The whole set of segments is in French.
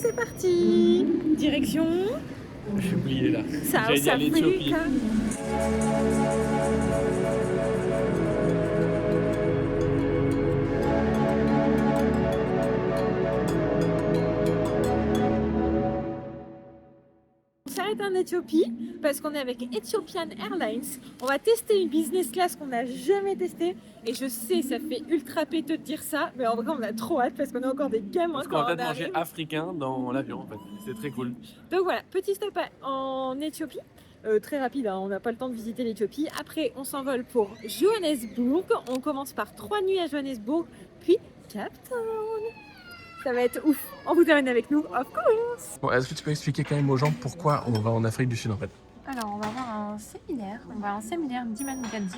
c'est parti. Direction J'ai oublié là. South J'allais dire l'Éthiopie. Africa. On s'arrête en Éthiopie parce qu'on est avec Ethiopian Airlines. On va tester une business class qu'on n'a jamais testée. Et je sais, ça fait ultra péteux de dire ça, mais en vrai, on a trop hâte parce qu'on a encore des gamins. Parce qu'on va peut-être manger africain dans l'avion en fait. C'est très cool. Donc voilà, petit stop en Éthiopie. Très rapide, hein, on n'a pas le temps de visiter l'Éthiopie. Après, on s'envole pour Johannesburg. On commence par 3 nuits à Johannesburg, puis Cape Town. Ça va être ouf. On vous amène avec nous, of course. Bon, est-ce que tu peux expliquer quand même aux gens pourquoi on va en Afrique du Sud en fait? Alors, on va avoir un séminaire. On va avoir un séminaire d'Iman Gadzi.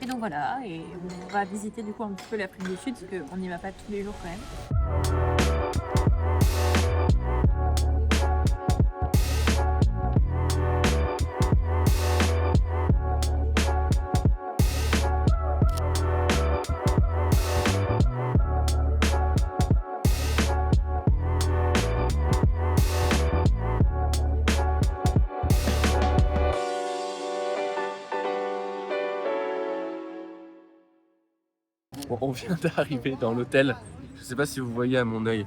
Et donc voilà, et on va visiter du coup un petit peu l'Afrique du Sud, parce qu'on n'y va pas tous les jours quand même. Bon, on vient d'arriver dans l'hôtel. Je sais pas si vous voyez à mon œil.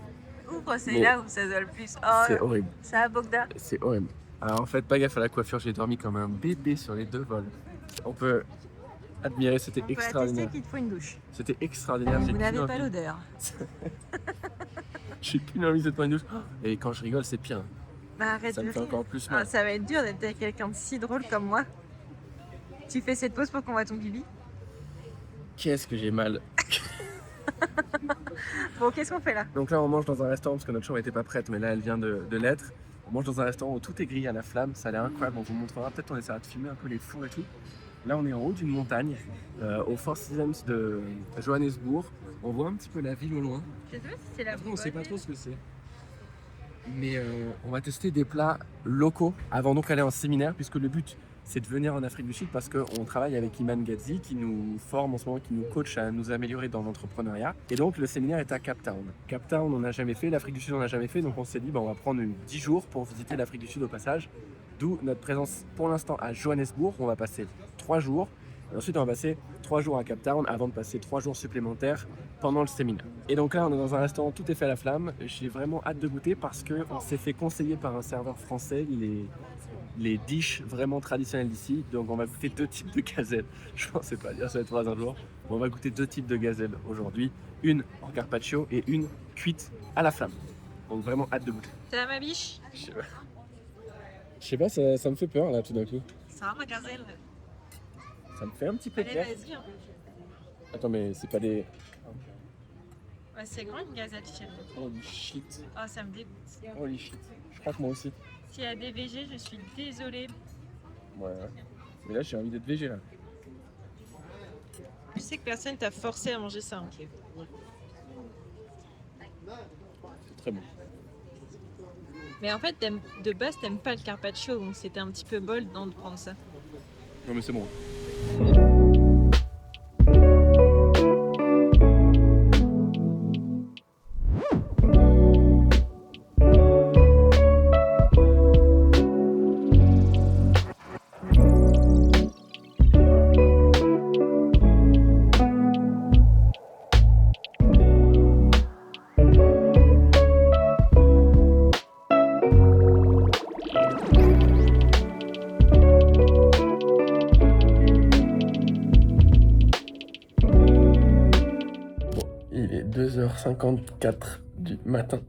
Ouvre, c'est Mais là où ça doit le plus. Oh, c'est horrible. ça a Bogda. C'est horrible. Alors en fait, pas gaffe à la coiffure, j'ai dormi comme un bébé sur les 2 vols. On peut admirer, c'était On peut extraordinaire. attester qu'il te faut une douche. C'était extraordinaire. Vous n'avez pas l'odeur. J'ai qu'une envie de prendre une douche. Et quand je rigole, c'est pire. Bah, arrête Ça de me fait rire. encore plus Ah, mal. ça va être dur d'être avec quelqu'un de si drôle comme moi. Tu fais cette pause pour qu'on voit ton bibi. Qu'est-ce que j'ai mal. Bon, qu'est-ce qu'on fait là? Donc là, on mange dans un restaurant parce que notre chambre n'était pas prête, mais là, elle vient de l'être. On mange dans un restaurant où tout est grillé à la flamme. Ça a l'air incroyable. On vous montrera. Peut-être on essaiera de filmer un peu les fours et tout. Là, on est en haut d'une montagne, au Four Seasons de Johannesburg. On voit un petit peu la ville au loin. Je sais pas si c'est la Après, on sait pas trop ce que c'est. Mais on va tester des plats locaux avant donc d'aller en séminaire, puisque le but c'est de venir en Afrique du Sud parce qu'on travaille avec Iman Gadzi qui nous forme en ce moment, qui nous coach à nous améliorer dans l'entrepreneuriat. Et donc le séminaire est à Cape Town. Cape Town on n'a jamais fait, l'Afrique du Sud on n'a jamais fait, donc on s'est dit on va prendre 10 jours pour visiter l'Afrique du Sud au passage. D'où notre présence pour l'instant à Johannesburg. On va passer 3 jours. Et ensuite, on va passer 3 jours à Cape Town avant de passer 3 jours supplémentaires pendant le séminaire. Et donc là, on est dans un restaurant, tout est fait à la flamme. J'ai vraiment hâte de goûter parce qu'on s'est fait conseiller par un serveur français les dishes vraiment traditionnelles d'ici. Donc on va goûter 2 types de gazelle. Je pensais pas dire ça va être 3 un jour. On va goûter 2 types de gazelle aujourd'hui. Une en carpaccio et une cuite à la flamme. Donc vraiment hâte de goûter. Ça va ma biche? Je sais pas, ça me fait peur là tout d'un coup. Ça va ma gazelle? Ça me fait un petit peu Allez, peur. vas-y. Hein. Attends, mais c'est pas des... Ouais, c'est grand une gazelle chérie. Holy shit. Oh, ça me dégoûte. Holy shit. Je crois que moi aussi. S'il y a des VG, je suis désolée. Ouais. Mais là, j'ai envie d'être végé là. Je sais que personne t'a forcé à manger ça. Hein. C'est très bon. Mais en fait, de base, t'aimes pas le carpaccio, donc c'était un petit peu bold de prendre ça. Non, mais c'est bon. Il est 2h54 du matin.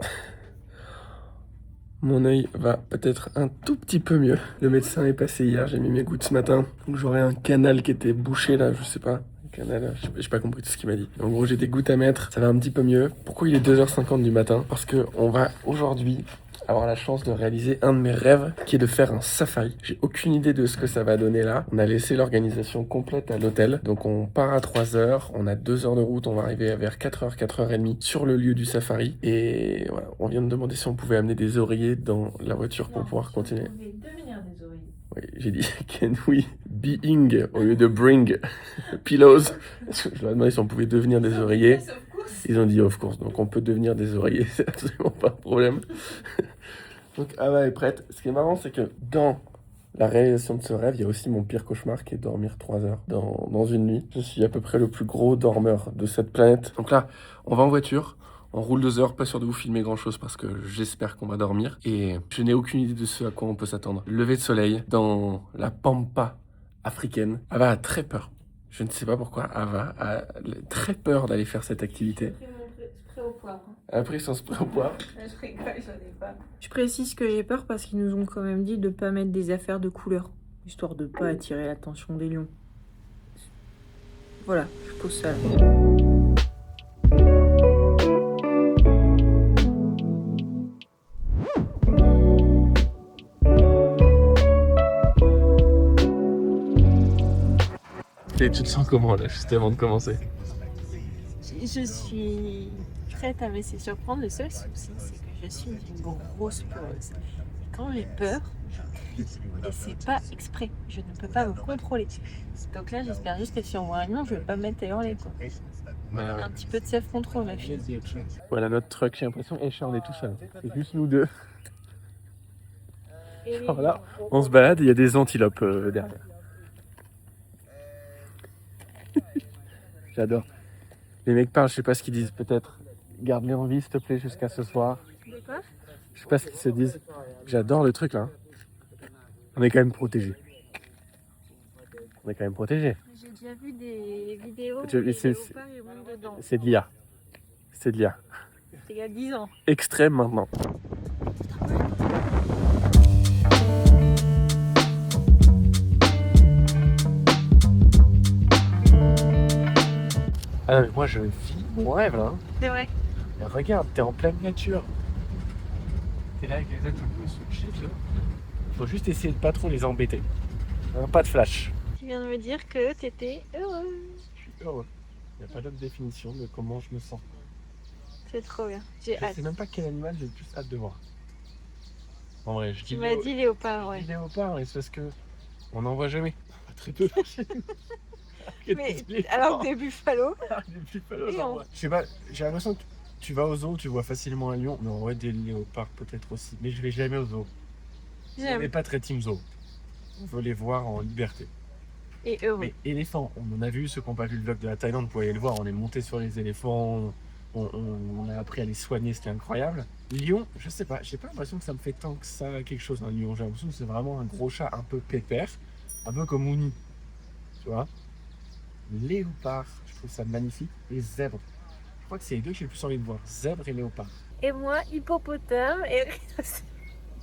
Mon œil va peut-être un tout petit peu mieux. Le médecin est passé hier, j'ai mis mes gouttes ce matin. Donc j'aurais un canal qui était bouché là, je sais pas. Un canal, j'ai pas compris tout ce qu'il m'a dit. En gros j'ai des gouttes à mettre, ça va un petit peu mieux. Pourquoi il est 2h50 du matin? Parce que on va aujourd'hui avoir la chance de réaliser un de mes rêves qui est de faire un safari. J'ai aucune idée de ce que ça va donner là. On a laissé l'organisation complète à l'hôtel. Donc on part à 3h, on a 2 heures de route, on va arriver vers 4h, 4h30 sur le lieu du safari. Et voilà, on vient de demander si on pouvait amener des oreillers dans la voiture pour pouvoir continuer. Vous pouvez devenir des oreillers. Oui, j'ai dit can we being au lieu de bring pillows. Je leur ai demandé si on pouvait devenir des oreillers. Of course. Ils ont dit of course, donc on peut devenir des oreillers, c'est absolument pas un problème. Donc Ava est prête. Ce qui est marrant, c'est que dans la réalisation de ce rêve, il y a aussi mon pire cauchemar qui est dormir 3 heures dans une nuit. Je suis à peu près le plus gros dormeur de cette planète. Donc là, on va en voiture, on roule 2 heures, pas sûr de vous filmer grand chose parce que j'espère qu'on va dormir. Et je n'ai aucune idée de ce à quoi on peut s'attendre. Lever de soleil dans la pampa africaine. Ava a très peur. Je ne sais pas pourquoi Ava a très peur d'aller faire cette activité. Spray au poivre. Elle a pris son spray au poivre. Je rigole, j'en ai pas. Je précise que j'ai peur parce qu'ils nous ont quand même dit de pas mettre des affaires de couleur, histoire de pas attirer l'attention des lions. Voilà, je pose ça là. Et tu te sens comment là, juste avant de commencer? Je suis prête à me laisser surprendre. Le seul souci, c'est que je suis une grosse peureuse. Et quand j'ai peur, je crie. Et c'est pas exprès. Je ne peux pas me contrôler. Donc là, j'espère juste que si on voit un lion, je vais pas me mettre à hurler, quoi. Un petit peu de self-control, ma fille. Voilà notre truck, j'ai l'impression. Et Charles est tout seul. C'est juste nous deux. Alors là, on se balade, il y a des antilopes derrière. J'adore. Les mecs parlent, je sais pas ce qu'ils disent. Peut-être garde-les en vie, s'il te plaît, jusqu'à ce soir. De quoi? Je sais pas ce qu'ils se disent. J'adore le truc là. On est quand même protégés. On est quand même protégés. J'ai déjà vu des vidéos où Je- les c'est- léopards ils montent dedans. C'est de l'IA. C'est de l'IA. C'est il y a 10 ans. Extrême maintenant. Ah, mais moi je vis mon rêve là. C'est vrai. Mais regarde, t'es en pleine nature. T'es là avec les autres chips là. Faut juste essayer de pas trop les embêter. Hein, pas de flash. Tu viens de me dire que t'étais heureux. Je suis heureux. Il n'y a pas d'autre définition de comment je me sens. C'est trop bien. J'ai Je hâte. sais même pas quel animal j'ai le plus hâte de voir. En vrai, je Tu dis m'as dit léopard, ouais. léopard, mais c'est parce que on n'en voit jamais. Très peu. Mais alors que des buffalo, Et on- Je sais pas, j'ai l'impression que tu vas au zoo, tu vois facilement un lion, mais en vrai des léopards peut-être aussi. Mais je vais jamais au zoo. On n'est j'aime. pas très team zoo. On veut les voir en liberté. Et heureux. Mais éléphants, on en a vu, ceux qui n'ont pas vu le vlog de la Thaïlande, vous pouvez aller le voir, on est monté sur les éléphants, on a appris à les soigner, c'était incroyable. Lion, je sais pas, j'ai pas l'impression que ça me fait tant que ça quelque chose un lion, j'ai l'impression que c'est vraiment un gros chat un peu pépère, un peu comme Ouni, tu vois. Léopard, je trouve ça magnifique, et zèbre. Je crois que c'est les deux que j'ai le plus envie de voir, zèbre et léopard. Et moi, hippopotame et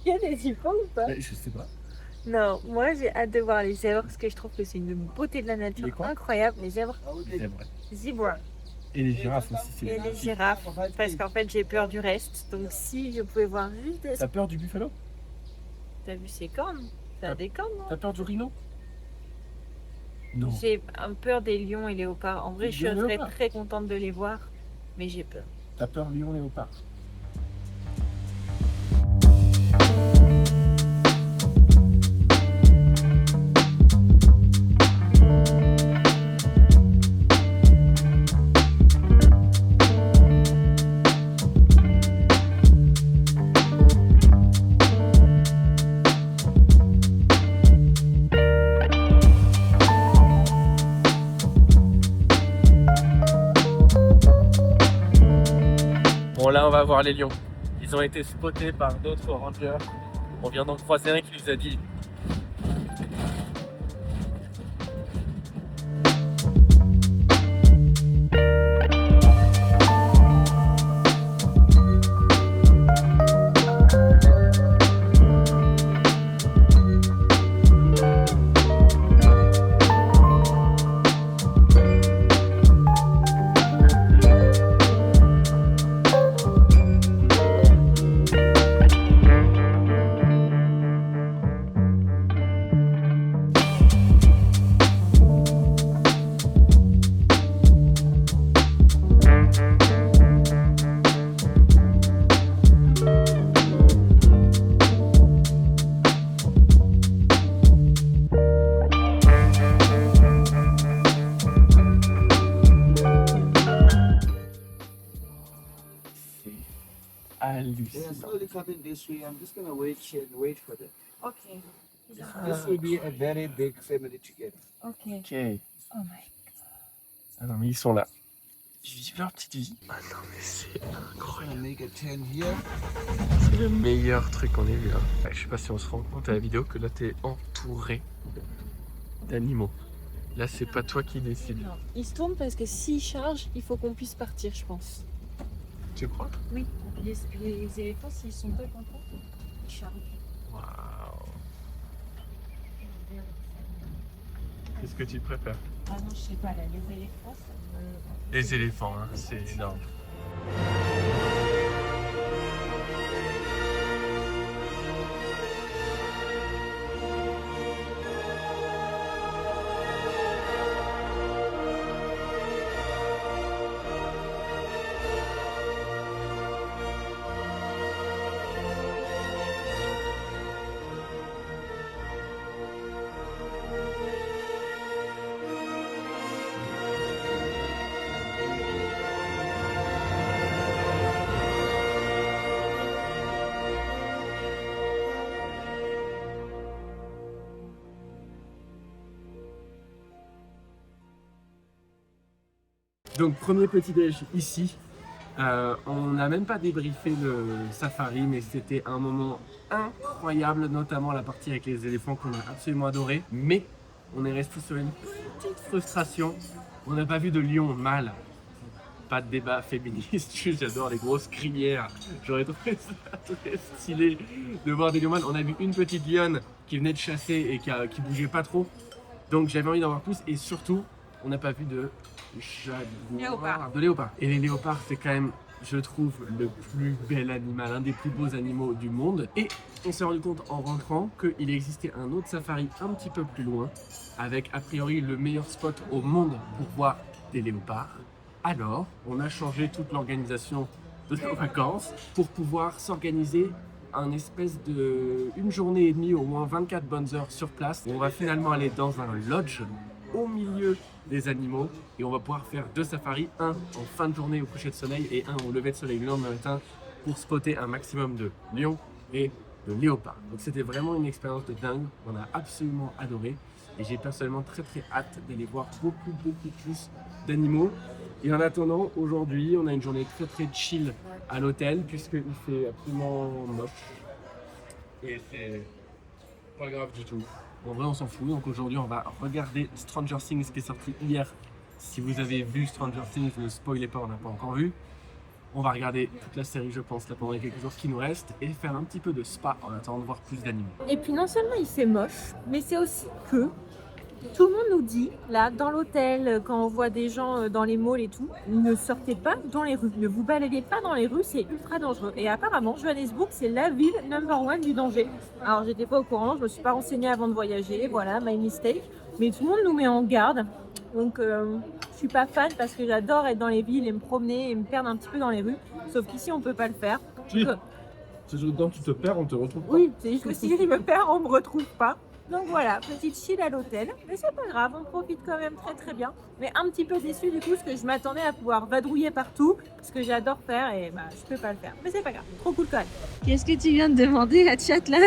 il y a des hippos ou pas? Je sais pas. Non, moi j'ai hâte de voir les zèbres parce que je trouve que c'est une beauté de la Les nature quoi? incroyable. Les zèbres, Zèbre. zebra Et les girafes aussi, c'est et les girafes. Parce qu'en fait j'ai peur du reste. Donc si je pouvais voir juste des... T'as peur du buffalo? T'as vu ses cornes? T'as des cornes, non? T'as peur du rhino? Non. J'ai un peur des lions et léopards. En vrai, je Des serais léopards? très contente de les voir, mais j'ai peur. T'as peur lion léopard? Bon là on va voir les lions. Ils ont été spotés par d'autres rangers. On vient d'en croiser un qui nous a dit coming this way. I'm just gonna wait for them. Ok. This will be a very big family together. Ok. Ok. Oh my. Ah non, mais ils sont là. Ils vivent leur petite vie. Ah non, mais c'est I'm incroyable. gonna make a tent here. C'est le meilleur truc qu'on ait vu. Hein. Ouais, je sais pas si on se rend compte à la vidéo que là, t'es entouré d'animaux. Là, c'est pas toi qui décides. Non. Il se tourne parce que s'il charge, il faut qu'on puisse partir, je pense. Tu crois? Oui. Les éléphants, s'ils sont pas contents, ils chargent. Waouh. Qu'est-ce que tu préfères? Ah non, je sais pas, là, les éléphants, ça me... Les éléphants, hein, c'est énorme. Donc premier petit déj ici. On n'a même pas débriefé le safari, mais c'était un moment incroyable, notamment la partie avec les éléphants qu'on a absolument adoré. Mais on est resté sur une petite frustration. On n'a pas vu de lion mâle. Pas de débat féministe, juste j'adore les grosses crinières. J'aurais trouvé ça très stylé de voir des lions mâles. On a vu une petite lionne qui venait de chasser et qui bougeait pas trop. Donc j'avais envie d'en voir plus et surtout, on n'a pas vu de Léopard. de léopard. Et les léopards, c'est quand même, je trouve, le plus bel animal, un des plus beaux animaux du monde. Et on s'est rendu compte en rentrant qu'il existait un autre safari un petit peu plus loin, avec a priori le meilleur spot au monde pour voir des léopards. Alors, on a changé toute l'organisation de nos vacances pour pouvoir s'organiser un espèce de une journée et demie, au moins 24 bonnes heures sur place. On va finalement aller dans un lodge au milieu des animaux et on va pouvoir faire deux safaris, un en fin de journée au coucher de soleil et un au lever de soleil le lendemain matin pour spotter un maximum de lions et de léopards. Donc c'était vraiment une expérience de dingue, on a absolument adoré et j'ai personnellement très hâte d'aller voir beaucoup plus d'animaux. Et en attendant, aujourd'hui, on a une journée très chill à l'hôtel puisqu'il fait absolument moche et c'est pas grave du tout. En vrai, on s'en fout. Donc aujourd'hui, on va regarder Stranger Things qui est sorti hier. Si vous avez vu Stranger Things, ne spoilez pas, on n'a pas encore vu. On va regarder toute la série, je pense, là pendant les quelques jours qui nous restent et faire un petit peu de spa en attendant de voir plus d'animaux. Et puis non seulement il fait moche, mais c'est aussi que tout le monde nous dit, là, dans l'hôtel, quand on voit des gens dans les malls et tout, ne sortez pas dans les rues, ne vous baladez pas dans les rues, c'est ultra dangereux. Et apparemment, Johannesburg, c'est la ville #1 du danger. Alors, j'étais pas au courant, je me suis pas renseignée avant de voyager, voilà, my mistake. Mais tout le monde nous met en garde. Donc, je suis pas fan parce que j'adore être dans les villes et me promener et me perdre un petit peu dans les rues. Sauf qu'ici, on peut pas le faire. Si. C'est juste quand tu te perds, on te retrouve pas. Oui, c'est juste que si je me perds, on me retrouve pas. Donc voilà, petite chill à l'hôtel, mais c'est pas grave, on profite quand même très bien. Mais un petit peu déçue du coup, parce que je m'attendais à pouvoir vadrouiller partout, ce que j'adore faire et bah je peux pas le faire. Mais c'est pas grave, trop cool quand même. Qu'est-ce que tu viens de demander, la chatte, là?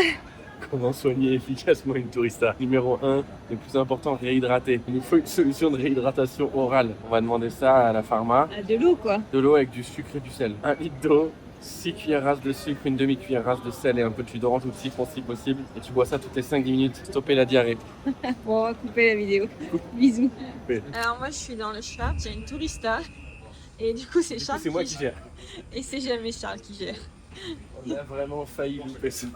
Comment soigner efficacement une tourista? Numéro 1, le plus important, réhydrater. Il nous faut une solution de réhydratation orale. On va demander ça à la pharma. De l'eau, quoi. De l'eau avec du sucre et du sel. 1 litre d'eau, 6 cuillères rasses de sucre, une demi-cuillère rase de sel et un peu de jus d'orange ou de citron si possible. Et tu bois ça toutes les 5-10 minutes, stopper la diarrhée. Bon, on va couper la vidéo. Bisous. Coupé. Alors moi, je suis dans le Charles, j'ai une tourista. Et du coup, c'est Du coup, Charles c'est moi qui gère. Et c'est jamais Charles qui gère. On a vraiment failli louper ça.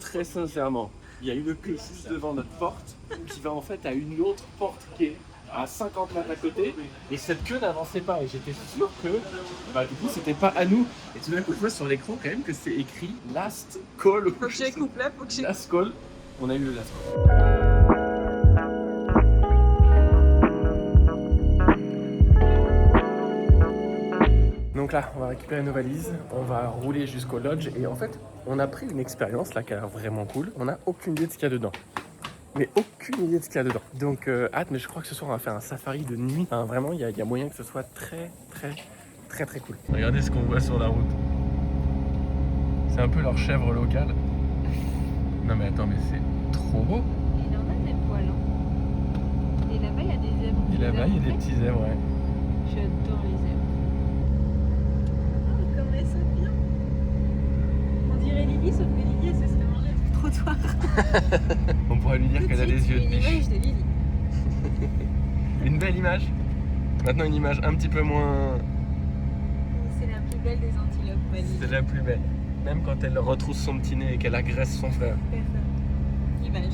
Très sincèrement, il y a une queue juste devant notre porte qui va en fait à une autre porte qui est à 50 mètres à côté et cette queue n'avançait pas et j'étais sûr que du coup c'était pas à nous et tout d'un coup je vois sur l'écran quand même que c'est écrit Last Call. Faut que je coupe là, faut que je... Last Call, on a eu le Last Call. Donc là, on va récupérer nos valises, on va rouler jusqu'au lodge et en fait, on a pris une expérience là qui a l'air vraiment cool. On n'a aucune idée de ce qu'il y a dedans. Mais aucune idée de ce qu'il y a dedans. Donc hâte, mais je crois que ce soir on va faire un safari de nuit. Enfin, vraiment, il y a moyen que ce soit très cool. Regardez ce qu'on voit sur la route. C'est un peu leur chèvre locale. Non mais attends, mais c'est trop beau. Il en a des poils. Hein. Et là-bas, il y a des zèbres. Et là-bas, il y a des petits zèbres, ouais. J'adore les zèbres. Oh, comme elles sont bien. On dirait Lily, sauf que Lily, elle se serait mangée le trottoir. On pourrait lui dire qu'elle a des yeux de Une biche. image de Lily. Une belle image. Maintenant, une image un petit peu moins... C'est la plus belle des antilopes, ma Lily. C'est la plus belle. Même quand elle retrousse son petit nez et qu'elle agresse son frère. C'est ça. Image.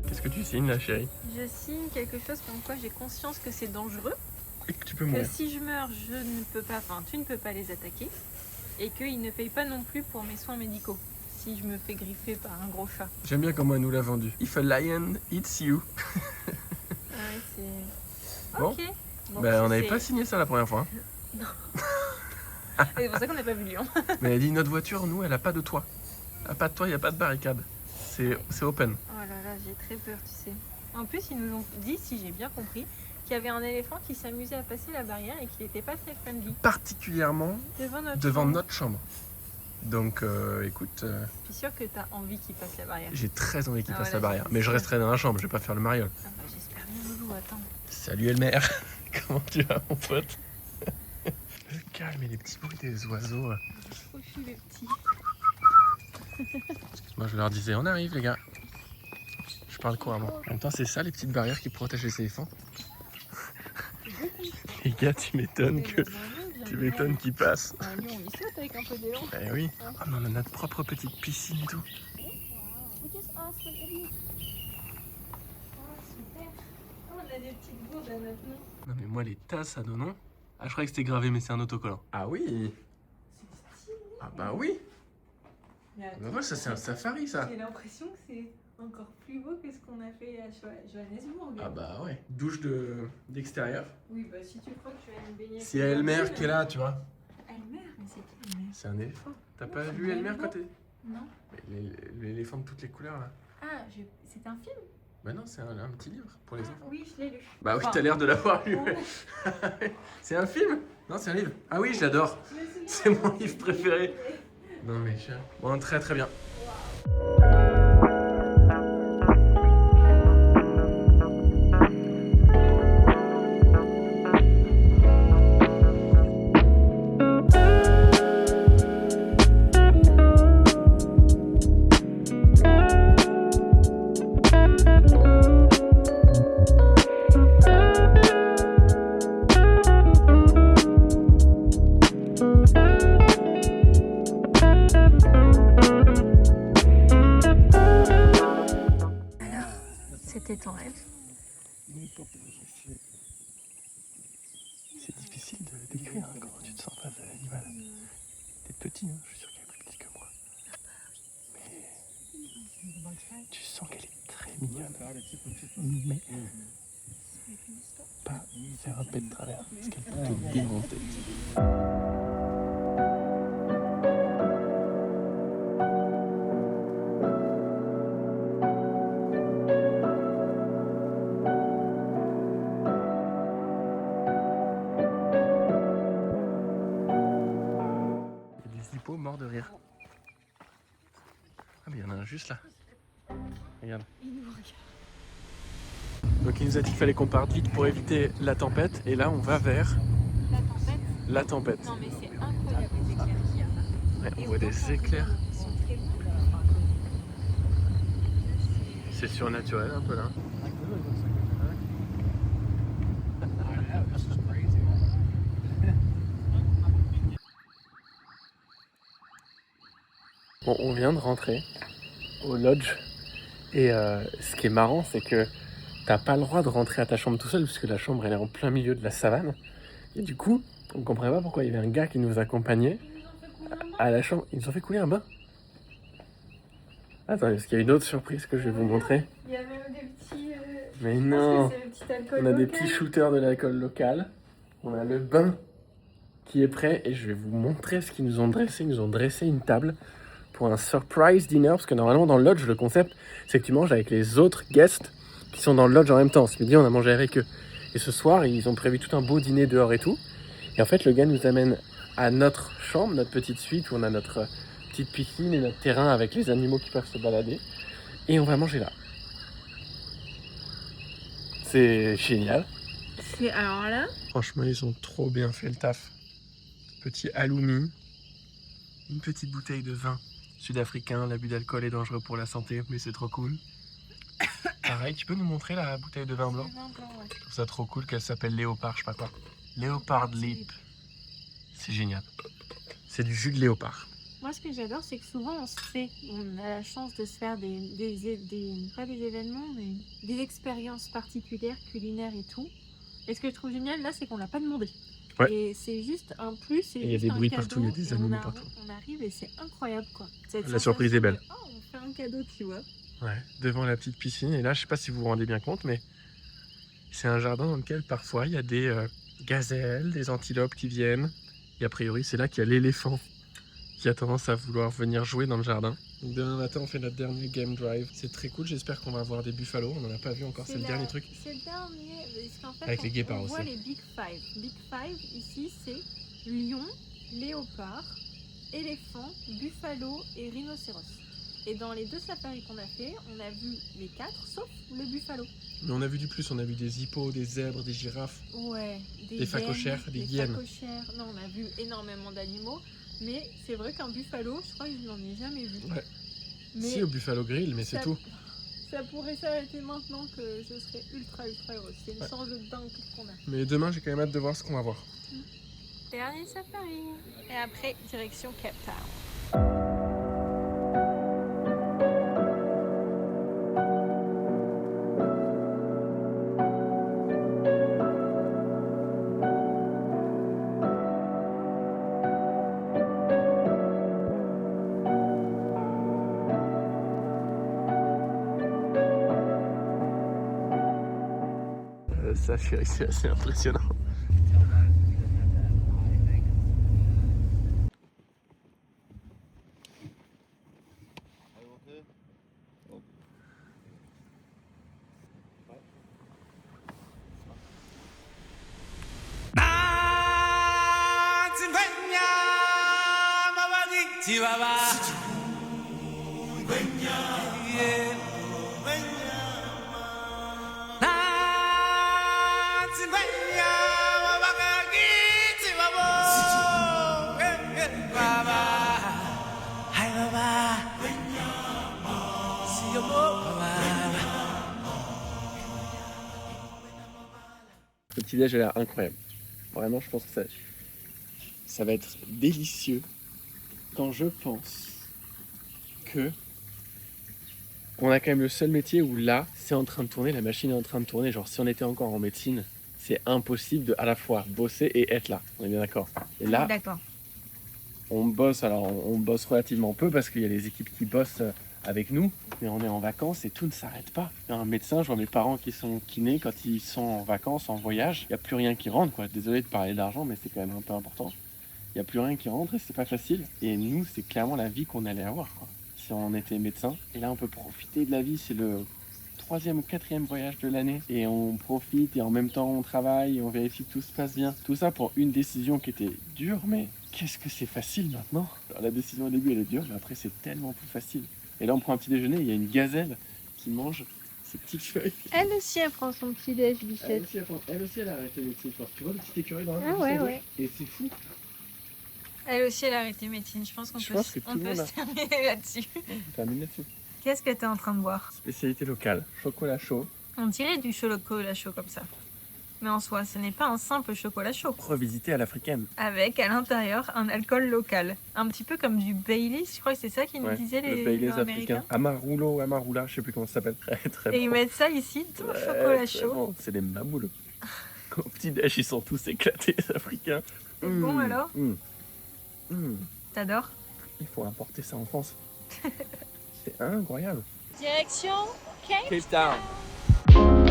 Qu'est-ce que tu signes là, chérie? Je signe quelque chose comme quoi j'ai conscience que c'est dangereux, Et que tu peux que mourir. si je meurs, je ne peux pas, enfin tu ne peux pas les attaquer, et qu'ils ne payent pas non plus pour mes soins médicaux si je me fais griffer par un gros chat. J'aime bien comment elle nous l'a vendu. If a lion eats you. Ah ouais, c'est... Bon. Ok. Bon, Ben, on n'avait c'est- pas signé ça la première fois. Hein. C'est pour ça qu'on n'a pas vu Lyon. Mais elle dit notre voiture, nous, elle a pas de toit. Elle a pas de toit, il n'y a pas de barricade. C'est open. Oh là là, j'ai très peur, tu sais. En plus, ils nous ont dit, si j'ai bien compris, qu'il y avait un éléphant qui s'amusait à passer la barrière et qu'il n'était pas très friendly. Particulièrement Devant devant notre chambre. Donc écoute, Je suis sûre que tu as envie qu'il passe la barrière. j'ai très envie qu'il Ah passe ouais, la là, barrière. c'est Mais je sûr. resterai dans la chambre, je vais pas faire le mariole. Ah bah, j'espère bien, Loulou, attends. Salut Elmer, comment tu vas mon pote? Le calme et les petits bruits des oiseaux. Oh, je suis le petit. Moi je leur disais, on arrive les gars. Je parle couramment. En même temps, c'est ça les petites barrières qui protègent les éléphants. Les gars, tu m'étonnes qu'ils passent. Ah, nous, on y saute avec un peu d'élan. Eh oui. Ah, mais on a notre propre petite piscine et tout. On a des petites gourdes à notre nom. Non mais moi les tasses à Donon. Ah je croyais que c'était gravé mais c'est un autocollant. Ah oui. C'est stylé. Ah bah oui. Mais attends, Bah voilà, ça c'est un safari ça. j'ai l'impression que c'est encore plus beau que ce qu'on a fait à Johannesburg. Ah bah ouais. Douche d'extérieur. Oui, bah si tu crois que tu vas me baigner. C'est Elmer qui est là, tu vois. Elmer, mais c'est qui Elmer? C'est un éléphant. T'as Non, pas c'est vu un Elmer éléphant. quand t'es... Non. Mais l'éléphant de toutes les couleurs là. Ah, c'est un film? Bah non, c'est un petit livre pour les Ah, enfants. oui, je l'ai lu. Bah oui, Enfin, t'as l'air de l'avoir lu. on- ouais. C'est un film? Non, c'est un livre. Ah oui, je l'adore. je me souviens. C'est mon livre préféré. Non mais cher. Bon, très très bien. C'était ton rêve. C'est difficile de décrire comment tu te sens face à l'animal. T'es petit, hein, je suis sûr qu'elle est plus petite que moi. Mais tu sens qu'elle est très mignonne. Mais pas faire un pet de travers, parce qu'elle peut te démonter. Il y a des hippos morts de rire. Ah mais il y en a un juste là. Regarde. Il nous regarde. Donc il nous a dit qu'il fallait qu'on parte vite pour éviter la tempête. Et là on va vers La tempête? la tempête. Non, mais c'est incroyable les éclairs qu'il y a là. Ouais, on Et voit des entend éclairs. Ils sont très beaux. C'est surnaturel un peu là. Bon, on vient de rentrer au lodge et ce qui est marrant c'est que t'as pas le droit de rentrer à ta chambre tout seul puisque la chambre elle est en plein milieu de la savane et du coup on comprenait pas pourquoi il y avait un gars qui nous accompagnait à la chambre. Ils nous ont fait couler un bain. Attends, parce qu'il y a une autre surprise que je vais vous montrer. Il y a même des petits. Mais Je non, pense que c'est le petit alcool on a des local. petits shooters de l'alcool local. On a le bain qui est prêt et je vais vous montrer ce qu'ils nous ont dressé. Ils nous ont dressé une table pour un surprise dinner parce que normalement dans le lodge, le concept, c'est que tu manges avec les autres guests qui sont dans le lodge en même temps. Ce midi, on a mangé avec eux. Et ce soir, ils ont prévu tout un beau dîner dehors et tout. Et en fait, le gars nous amène à notre chambre, notre petite suite où on a notre petite piscine et notre terrain avec les animaux qui peuvent se balader. Et on va manger là. C'est génial. Alors là, Franchement, ils ont trop bien fait le taf. Petit halloumi, une petite bouteille de vin sud-africain. L'abus d'alcool est dangereux pour la santé, mais c'est trop cool. Pareil, tu peux nous montrer la bouteille de vin blanc? Je trouve ça trop cool qu'elle s'appelle Léopard, je sais pas quoi. Léopard Leap. C'est génial. C'est du jus de léopard. moi ce que j'adore, c'est que souvent on a la chance de se faire pas des événements, mais des expériences particulières, culinaires et tout. Et ce que je trouve génial là, c'est qu'on l'a pas demandé. Ouais. Et c'est juste un plus. Et il y a des bruits partout, il y a des animaux partout. On arrive et c'est incroyable quoi. La surprise est belle. Oh, on fait un cadeau, tu vois. Ouais, devant la petite piscine. Et là, je sais pas si vous vous rendez bien compte, mais c'est un jardin dans lequel parfois il y a des gazelles, des antilopes qui viennent. Et a priori, c'est là qu'il y a l'éléphant qui a tendance à vouloir venir jouer dans le jardin. Donc demain matin, on fait notre dernier game drive. C'est très cool, j'espère qu'on va avoir des buffalo. On n'en a pas vu encore, c'est le dernier truc. C'est le dernier, parce qu'en fait, Avec les guépards on voit aussi. les Big Five. Big Five, ici, c'est lion, léopard, éléphant, buffalo et rhinocéros. Et dans les 2 safaris qu'on a fait, on a vu les 4, sauf le buffalo. Mais on a vu du plus, on a vu des hippos, des zèbres, des girafes. Ouais, Des phacochères, des hyènes. phacochères. Non, on a vu énormément d'animaux, mais c'est vrai qu'un buffalo, je crois que je n'en ai jamais vu. Ouais. Mais Si, au Buffalo Grill, mais c'est ça- tout. Ça pourrait s'arrêter maintenant que je serais ultra heureuse. C'est une Ouais. chance de dingue qu'on a. Mais demain, j'ai quand même hâte de voir ce qu'on va voir. Dernier safari. Et après, direction Cape Town. Ça, c'est assez impressionnant. Le petit déj a l'air incroyable. Vraiment, je pense que ça va être délicieux quand je pense que on a quand même le seul métier où là, c'est en train de tourner, la machine est en train de tourner. Genre, si on était encore en médecine, c'est impossible de à la fois bosser et être là. On est bien d'accord. Et là, D'accord. on bosse, alors on bosse relativement peu parce qu'il y a les équipes qui bossent avec nous, mais on est en vacances et tout ne s'arrête pas. Il y a un médecin, je vois mes parents qui sont kinés, quand ils sont en vacances, en voyage, il n'y a plus rien qui rentre, quoi. Désolé de parler d'argent, mais c'est quand même un peu important. Il n'y a plus rien qui rentre et c'est pas facile. Et nous, c'est clairement la vie qu'on allait avoir, quoi, si on était médecin. Et là, on peut profiter de la vie, c'est le 3e ou 4e voyage de l'année. Et on profite et en même temps, on travaille et on vérifie que tout se passe bien. Tout ça pour une décision qui était dure, mais qu'est-ce que c'est facile maintenant. Alors, la décision au début, elle est dure, mais après, c'est tellement plus facile. Et là, on prend un petit déjeuner, il y a une gazelle qui mange ses petites feuilles. Elle aussi, elle prend son petit déj, Elle Bichette. aussi, elle a arrêté médecine. Tu vois le petit écureuil dans la Ah ouais, ouais. Et c'est fou. Elle aussi, elle a arrêté médecine. Je pense qu'on Je pense que tout on le peut monde se a- terminer là-dessus. On termine là-dessus. Qu'est-ce que tu es en train de boire? Spécialité locale, chocolat chaud. On dirait du chocolat chaud comme ça. Mais en soi, ce n'est pas un simple chocolat chaud. Revisité à l'africaine. Avec à l'intérieur un alcool local. Un petit peu comme du Baileys, je crois que c'est ça qu'ils nous Ouais, disaient le les Baileys Nord-Américains. africain. Amarulo, Amarula, je sais plus comment ça s'appelle. Très, très Et ils bon. mettent ça ici, tout Très, chocolat très chaud. bon. C'est des mamoules. Au petit-déj, ils sont tous éclatés, les Africains. C'est bon alors? Mmh. T'adores? Il faut importer ça en France. C'est incroyable. Direction Cape Cape Town.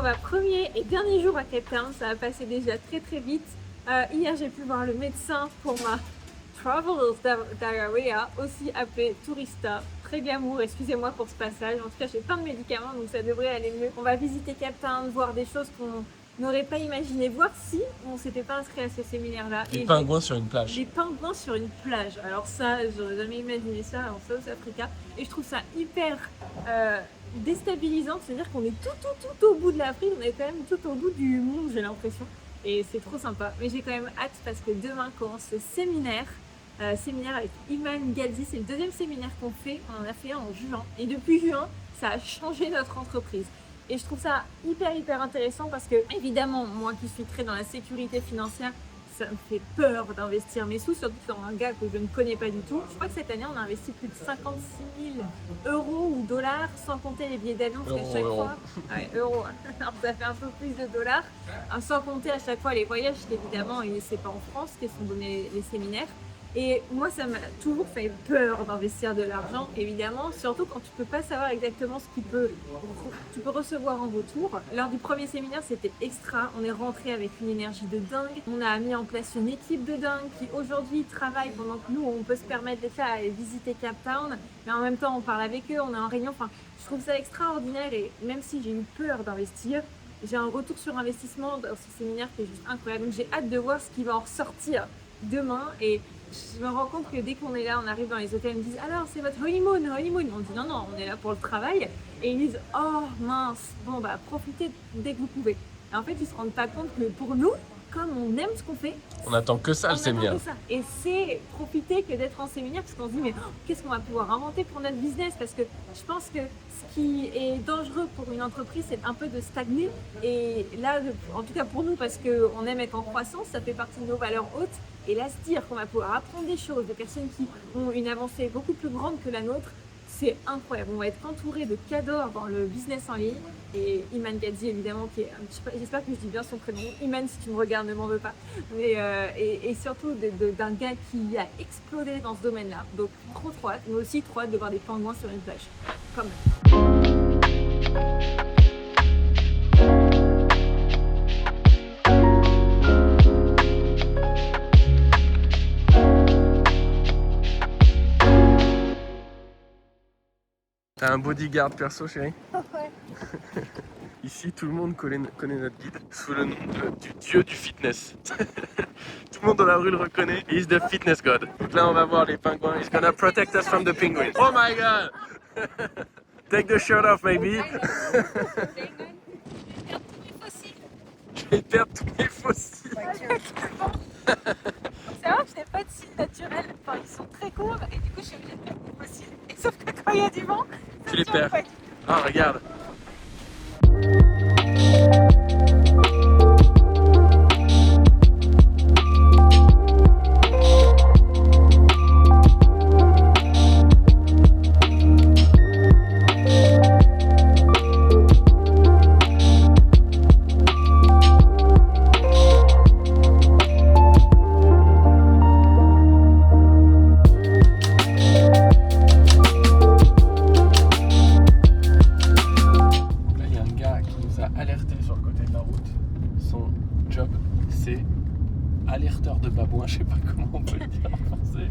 va premier et dernier jour à Cape Town, ça va passer déjà très très vite. Hier j'ai pu voir le médecin pour ma Travelers Diarrhea, aussi appelé Tourista. Très glamour, excusez-moi pour ce passage. En tout cas, j'ai plein de médicaments, donc ça devrait aller mieux. On va visiter Cape Town, voir des choses qu'on n'aurait pas imaginé, voir si on s'était pas inscrit à ce séminaire-là. Les pingouins sur une plage. Les pingouins sur une plage. Alors ça, j'aurais jamais imaginé ça en South Africa. Et je trouve ça hyper déstabilisant, c'est-à-dire qu'on est tout au bout de l'Afrique, on est quand même tout au bout du monde, j'ai l'impression. Et c'est trop sympa. Mais j'ai quand même hâte parce que demain commence ce séminaire avec Iman Gadzhi. C'est le deuxième séminaire qu'on fait. On en a fait un en juin. Et depuis juin, ça a changé notre entreprise. Et je trouve ça hyper intéressant parce que, évidemment, moi qui suis très dans la sécurité financière, ça me fait peur d'investir mes sous, surtout sur un gars que je ne connais pas du tout. Je crois que cette année, on a investi plus de 56 000 euros ou dollars, sans compter les billets d'avion, parce qu'à chaque fois... Ouais, euros, alors ça fait un peu plus de dollars. Sans compter à chaque fois les voyages, évidemment, et c'est pas en France qu'ils sont donnés les séminaires. Et moi, ça m'a toujours fait peur d'investir de l'argent, évidemment, surtout quand tu peux pas savoir exactement ce que tu peux recevoir en retour. Lors du premier séminaire, c'était extra. On est rentré avec une énergie de dingue. On a mis en place une équipe de dingue qui aujourd'hui travaille pendant que nous, on peut se permettre d'être là et visiter Cape Town. Mais en même temps, on parle avec eux, on est en réunion. Enfin, je trouve ça extraordinaire et même si j'ai eu peur d'investir, j'ai un retour sur investissement dans ce séminaire qui est juste incroyable. Donc j'ai hâte de voir ce qui va en ressortir demain. Et je me rends compte que dès qu'on est là, on arrive dans les hôtels, ils me disent alors c'est votre honeymoon. On dit non, on est là pour le travail. Et ils disent oh mince, bon bah profitez dès que vous pouvez. Et en fait, ils se rendent pas compte que pour nous, comme on aime ce qu'on fait, on attend que ça le séminaire. Et c'est profiter que d'être en séminaire parce qu'on se dit mais qu'est-ce qu'on va pouvoir inventer pour notre business, parce que je pense que ce qui est dangereux pour une entreprise, c'est un peu de stagner. Et là, en tout cas pour nous, parce qu'on aime être en croissance, ça fait partie de nos valeurs hautes. Et là, se dire qu'on va pouvoir apprendre des choses de personnes qui ont une avancée beaucoup plus grande que la nôtre, c'est incroyable. On va être entouré de cadeaux dans le business en ligne. Et Iman Gadzhi, évidemment, qui est, j'espère que je dis bien son prénom. Iman, si tu me regardes, ne m'en veux pas. Mais, et surtout d'un gars qui a explosé dans ce domaine-là. Donc, trop hâte. Mais aussi trop hâte de voir des pingouins sur une plage. Comme T'as un bodyguard perso, chérie? ouais. Ici, tout le monde connaît notre guide sous le nom du dieu du fitness. Tout le monde dans la rue le reconnaît. He's the fitness god. Donc là, on va voir les pingouins. He's gonna protect us from the penguins. Oh my god! Take the shirt off, maybe. Je vais perdre tous mes fossiles. C'est vrai que je n'ai pas de cils naturels. Enfin, ils sont très courts et du coup, je suis obligée de perdre mes fossiles. Et sauf que quand il y a du vent, Tu les perds. Ah, regarde. Alerteur de babouin, je sais pas comment on peut le dire en français.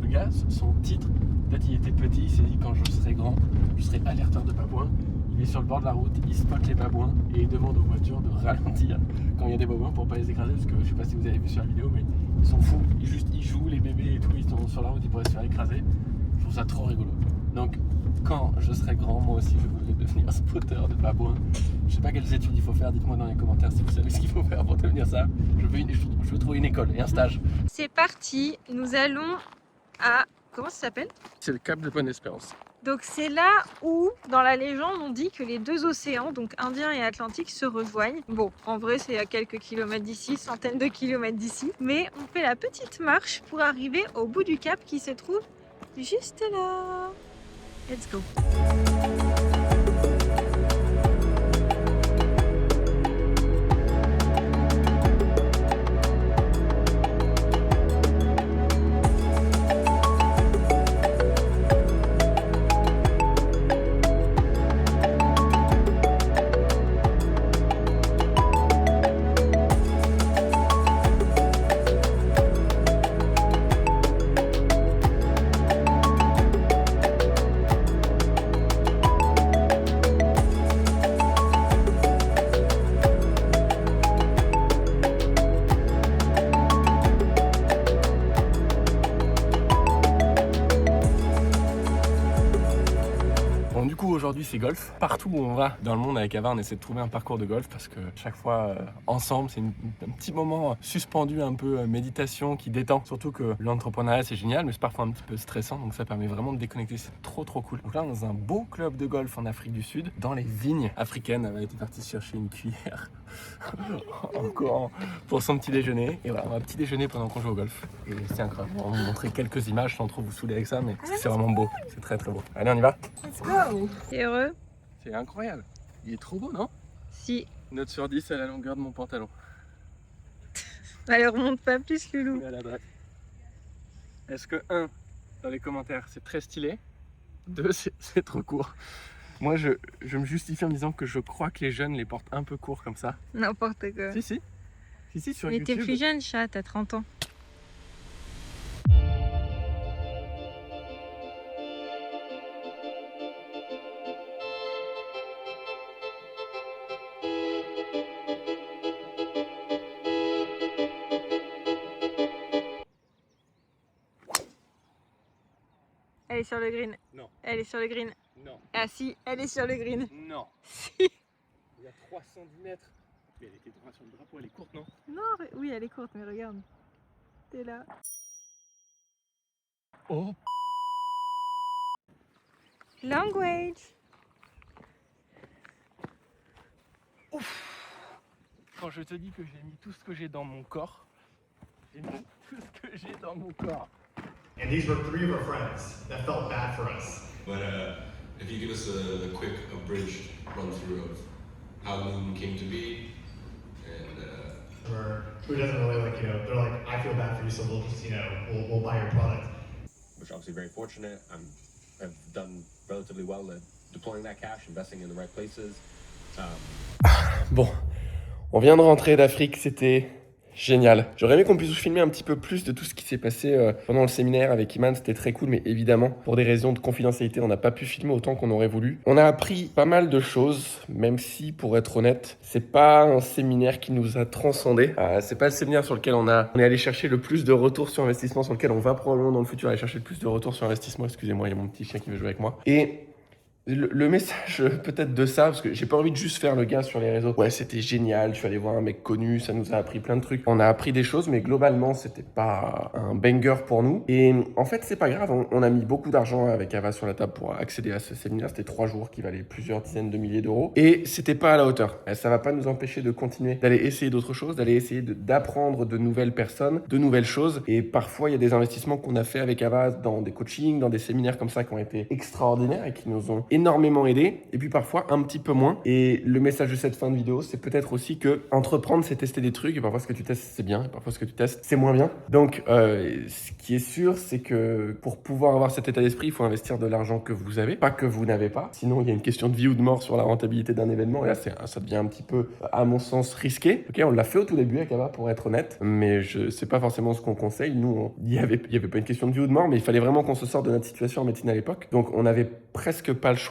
Le gars, son titre, peut-être il était petit, il s'est dit quand je serai grand, je serai alerteur de babouin. Il est sur le bord de la route, il spotte les babouins et il demande aux voitures de ralentir quand il y a des babouins pour pas les écraser, parce que je sais pas si vous avez vu sur la vidéo, mais ils sont fous, ils jouent les bébés et tout, ils sont sur la route, ils pourraient se faire écraser. Je trouve ça trop rigolo. Donc quand je serai grand, moi aussi je voudrais devenir spotter de babouin. Je sais pas quelles études il faut faire, dites-moi dans les commentaires si vous savez ce qu'il faut faire pour devenir ça. Je veux trouver une école et un stage. C'est parti, nous allons à... Comment ça s'appelle? C'est le Cap de Bonne-Espérance. Donc c'est là où, dans la légende, on dit que les deux océans, donc Indien et Atlantique, se rejoignent. Bon, en vrai c'est à quelques kilomètres d'ici, centaines de kilomètres d'ici. Mais on fait la petite marche pour arriver au bout du cap qui se trouve juste là. Let's go. c'est golf. Partout où on va dans le monde avec Ava, on essaie de trouver un parcours de golf parce que chaque fois ensemble, c'est un petit moment suspendu, un peu méditation qui détend. Surtout que l'entrepreneuriat c'est génial, mais c'est parfois un petit peu stressant, donc ça permet vraiment de déconnecter. C'est trop cool. Donc là, on est dans un beau club de golf en Afrique du Sud, dans les vignes africaines. Ava était partie chercher une cuillère en courant pour son petit déjeuner. Et voilà, on va petit déjeuner pendant qu'on joue au golf. Et c'est incroyable. On va vous montrer quelques images sans trop vous saouler avec ça, mais c'est vraiment beau. C'est très beau. Allez, on y va. Let's go. T'es heureux? C'est incroyable. Il est trop beau, non? Si. Note sur 10 à la longueur de mon pantalon. Elle remonte pas plus, Loulou. Maladroit. Est-ce que 1, dans les commentaires, c'est très stylé? 2, c'est trop court. Moi, je me justifie en me disant que je crois que les jeunes les portent un peu courts comme ça. N'importe quoi. Si, sur Mais YouTube. t'es plus jeune, chat, t'as 30 ans. Elle est sur le green. Non. Elle est sur le green. Non. Ah si, elle est sur le green. Non. Si. Il y a 310 mètres. Mais elle était droite sur le drapeau, elle est courte, non? Non, oui, elle est courte, mais regarde. T'es là. Oh. Language. Quand je te dis que j'ai mis tout ce que j'ai dans mon corps, j'ai mis tout ce que j'ai dans mon corps. And these were 3 of our friends that felt bad for us. But if you give us a quick, abridged run-through of how Moon came to be, and Who doesn't really like, they're like, I feel bad for you, so we'll just, we'll buy your product. which obviously very fortunate. I've done relatively well at deploying that cash, investing in the right places. Bon, on vient de rentrer d'Afrique, c'était génial. J'aurais aimé qu'on puisse vous filmer un petit peu plus de tout ce qui s'est passé pendant le séminaire avec Iman, c'était très cool, mais évidemment, pour des raisons de confidentialité, on n'a pas pu filmer autant qu'on aurait voulu. On a appris pas mal de choses, même si, pour être honnête, c'est pas un séminaire qui nous a transcendés. C'est pas le séminaire sur lequel on est allé chercher le plus de retours sur investissement, sur lequel on va probablement dans le futur aller chercher le plus de retours sur investissement. Excusez-moi, il y a mon petit chien qui veut jouer avec moi. Et le message peut-être de ça, parce que j'ai pas envie de juste faire le gars sur les réseaux. Ouais, c'était génial, je suis allé voir un mec connu, ça nous a appris plein de trucs. On a appris des choses, mais globalement, c'était pas un banger pour nous. Et en fait, c'est pas grave, on a mis beaucoup d'argent avec Ava sur la table pour accéder à ce séminaire. C'était 3 jours qui valaient plusieurs dizaines de milliers d'euros. Et c'était pas à la hauteur. Ça va pas nous empêcher de continuer, d'aller essayer d'autres choses, d'aller essayer d'apprendre de nouvelles personnes, de nouvelles choses. Et parfois, il y a des investissements qu'on a fait avec Ava dans des coachings, dans des séminaires comme ça qui ont été extraordinaires et qui nous ont énormément aidé, et puis parfois un petit peu moins. Et le message de cette fin de vidéo, c'est peut-être aussi que entreprendre, c'est tester des trucs, et parfois ce que tu testes, c'est bien, et parfois ce que tu testes, c'est moins bien. Donc, ce qui est sûr, c'est que pour pouvoir avoir cet état d'esprit, il faut investir de l'argent que vous avez, pas que vous n'avez pas. Sinon, il y a une question de vie ou de mort sur la rentabilité d'un événement, et là, ça devient un petit peu, à mon sens, risqué. Ok, on l'a fait au tout début avec Ava, pour être honnête, mais c'est pas forcément ce qu'on conseille. Nous, il y avait pas une question de vie ou de mort, mais il fallait vraiment qu'on se sorte de notre situation en médecine à l'époque. Donc, on avait presque pas le choix.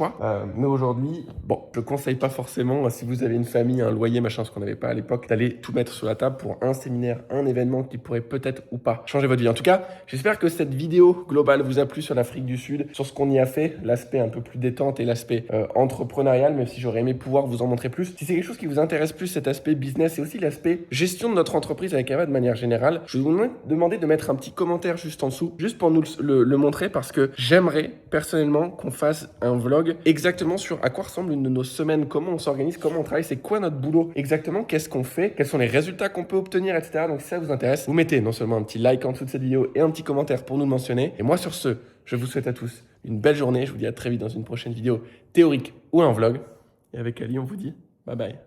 Mais aujourd'hui, bon, je conseille pas forcément, si vous avez une famille, un loyer, machin, ce qu'on n'avait pas à l'époque, d'aller tout mettre sur la table pour un séminaire, un événement qui pourrait peut-être ou pas changer votre vie. En tout cas, j'espère que cette vidéo globale vous a plu sur l'Afrique du Sud, sur ce qu'on y a fait, l'aspect un peu plus détente et l'aspect entrepreneurial, même si j'aurais aimé pouvoir vous en montrer plus. Si c'est quelque chose qui vous intéresse plus, cet aspect business et aussi l'aspect gestion de notre entreprise avec Ava de manière générale, je vais vous demander de mettre un petit commentaire juste en dessous, juste pour nous le montrer, parce que j'aimerais personnellement qu'on fasse un vlog exactement sur à quoi ressemble une de nos semaines, comment on s'organise, comment on travaille, c'est quoi notre boulot exactement, qu'est-ce qu'on fait, quels sont les résultats qu'on peut obtenir, etc. Donc si ça vous intéresse, vous mettez non seulement un petit like en dessous de cette vidéo et un petit commentaire pour nous le mentionner. Et moi sur ce, je vous souhaite à tous une belle journée, je vous dis à très vite dans une prochaine vidéo théorique ou un vlog. Et avec Ali, on vous dit bye bye.